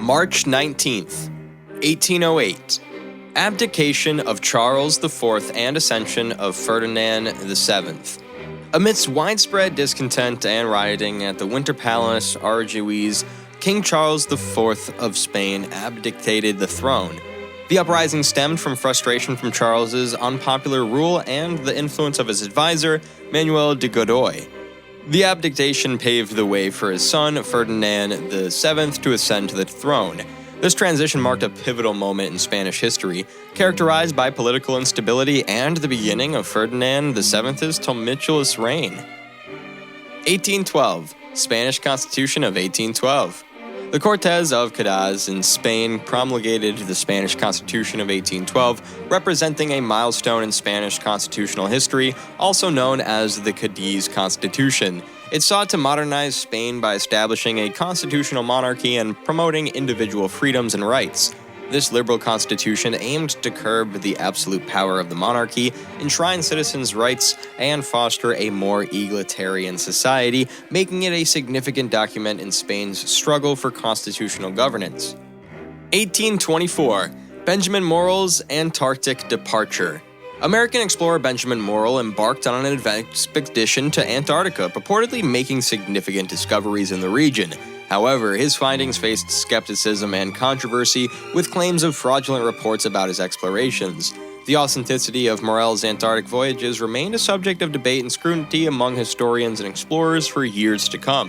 March 19th, 1808. Abdication of Charles IV and Ascension of Ferdinand VII. Amidst widespread discontent and rioting at the Winter Palace, Aranjuez, King Charles IV of Spain abdicated the throne. The uprising stemmed from frustration from Charles's unpopular rule and the influence of his advisor, Manuel de Godoy. The abdication paved the way for his son, Ferdinand VII, to ascend to the throne. This transition marked a pivotal moment in Spanish history, characterized by political instability and the beginning of Ferdinand VII's tumultuous reign. 1812. Spanish Constitution of 1812. The Cortes of Cádiz in Spain promulgated the Spanish Constitution of 1812, representing a milestone in Spanish constitutional history, also known as the Cadiz Constitution. It sought to modernize Spain by establishing a constitutional monarchy and promoting individual freedoms and rights. This liberal constitution aimed to curb the absolute power of the monarchy, enshrine citizens' rights, and foster a more egalitarian society, making it a significant document in Spain's struggle for constitutional governance. 1824. Benjamin Morrell's Antarctic departure. American explorer Benjamin Morrell embarked on an expedition to Antarctica, purportedly making significant discoveries in the region. However, his findings faced skepticism and controversy, with claims of fraudulent reports about his explorations. The authenticity of Morrell's Antarctic voyages remained a subject of debate and scrutiny among historians and explorers for years to come.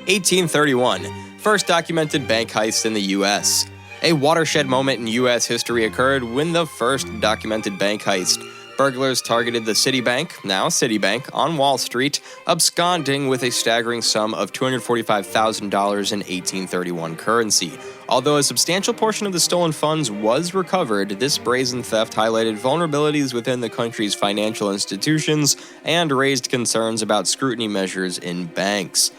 1831. First documented bank heist in the U.S. A watershed moment in U.S. history occurred when the first documented bank heist. Burglars targeted the Citibank, now Citibank, on Wall Street, absconding with a staggering sum of $245,000 in 1831 currency. Although a substantial portion of the stolen funds was recovered, this brazen theft highlighted vulnerabilities within the country's financial institutions and raised concerns about scrutiny measures in banks.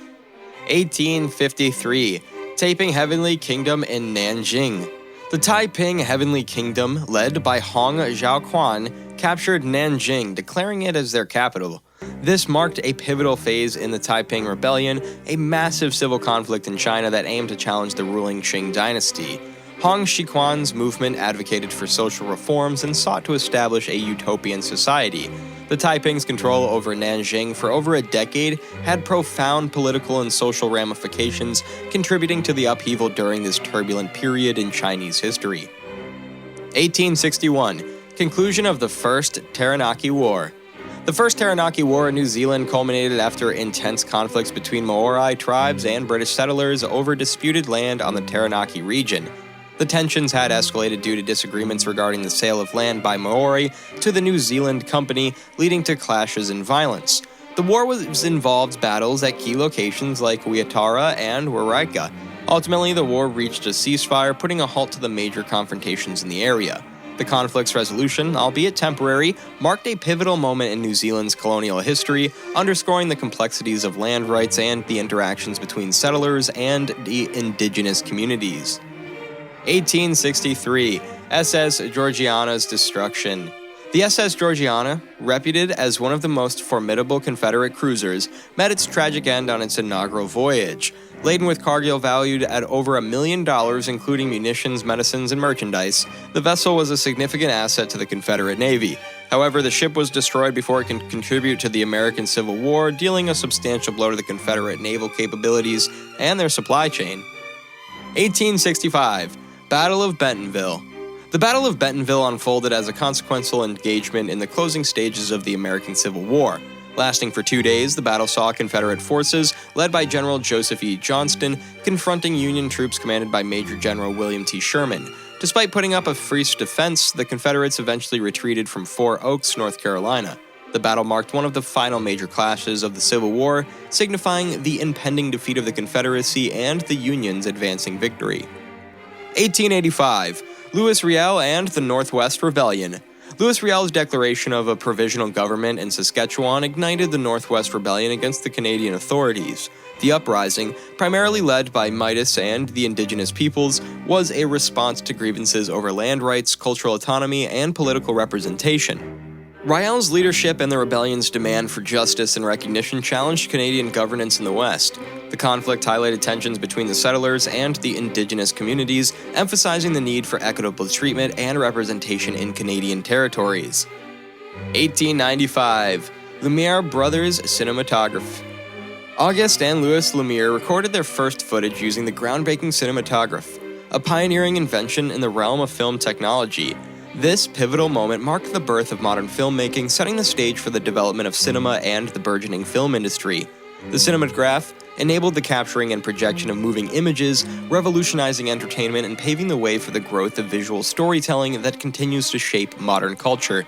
1853. Taiping Heavenly Kingdom in Nanjing. The Taiping Heavenly Kingdom, led by Hong Xiaoquan, captured Nanjing, declaring it as their capital. This marked a pivotal phase in the Taiping Rebellion, a massive civil conflict in China that aimed to challenge the ruling Qing dynasty. Hong Xiaoquan's movement advocated for social reforms and sought to establish a utopian society. The Taiping's control over Nanjing for over a decade had profound political and social ramifications, contributing to the upheaval during this turbulent period in Chinese history. 1861. Conclusion of the First Taranaki War. The First Taranaki War in New Zealand culminated after intense conflicts between Maori tribes and British settlers over disputed land on the Taranaki region. The tensions had escalated due to disagreements regarding the sale of land by Maori to the New Zealand Company, leading to clashes and violence. The war involved battles at key locations like Waitara and Wairika. Ultimately, the war reached a ceasefire, putting a halt to the major confrontations in the area. The conflict's resolution, albeit temporary, marked a pivotal moment in New Zealand's colonial history, underscoring the complexities of land rights and the interactions between settlers and the indigenous communities. 1863. SS Georgiana's destruction. The SS Georgiana, reputed as one of the most formidable Confederate cruisers, met its tragic end on its inaugural voyage. Laden with cargo valued at over $1 million, including munitions, medicines, and merchandise, the vessel was a significant asset to the Confederate Navy. However, the ship was destroyed before it could contribute to the American Civil War, dealing a substantial blow to the Confederate naval capabilities and their supply chain. 1865. Battle of Bentonville. The Battle of Bentonville unfolded as a consequential engagement in the closing stages of the American Civil War. Lasting for 2 days, the battle saw Confederate forces, led by General Joseph E. Johnston, confronting Union troops commanded by Major General William T. Sherman. Despite putting up a fierce defense, the Confederates eventually retreated from Four Oaks, North Carolina. The battle marked one of the final major clashes of the Civil War, signifying the impending defeat of the Confederacy and the Union's advancing victory. 1885. Louis Riel and the Northwest Rebellion. Louis Riel's declaration of a provisional government in Saskatchewan ignited the Northwest Rebellion against the Canadian authorities. The uprising, primarily led by Midas and the indigenous peoples, was a response to grievances over land rights, cultural autonomy, and political representation. Riel's leadership and the rebellion's demand for justice and recognition challenged Canadian governance in the West. The conflict highlighted tensions between the settlers and the indigenous communities, emphasizing the need for equitable treatment and representation in Canadian territories. 1895. Lumiere Brothers Cinematograph. Auguste and Louis Lumiere recorded their first footage using the groundbreaking cinematograph, a pioneering invention in the realm of film technology. This pivotal moment marked the birth of modern filmmaking, setting the stage for the development of cinema and the burgeoning film industry. The cinematograph enabled the capturing and projection of moving images, revolutionizing entertainment and paving the way for the growth of visual storytelling that continues to shape modern culture.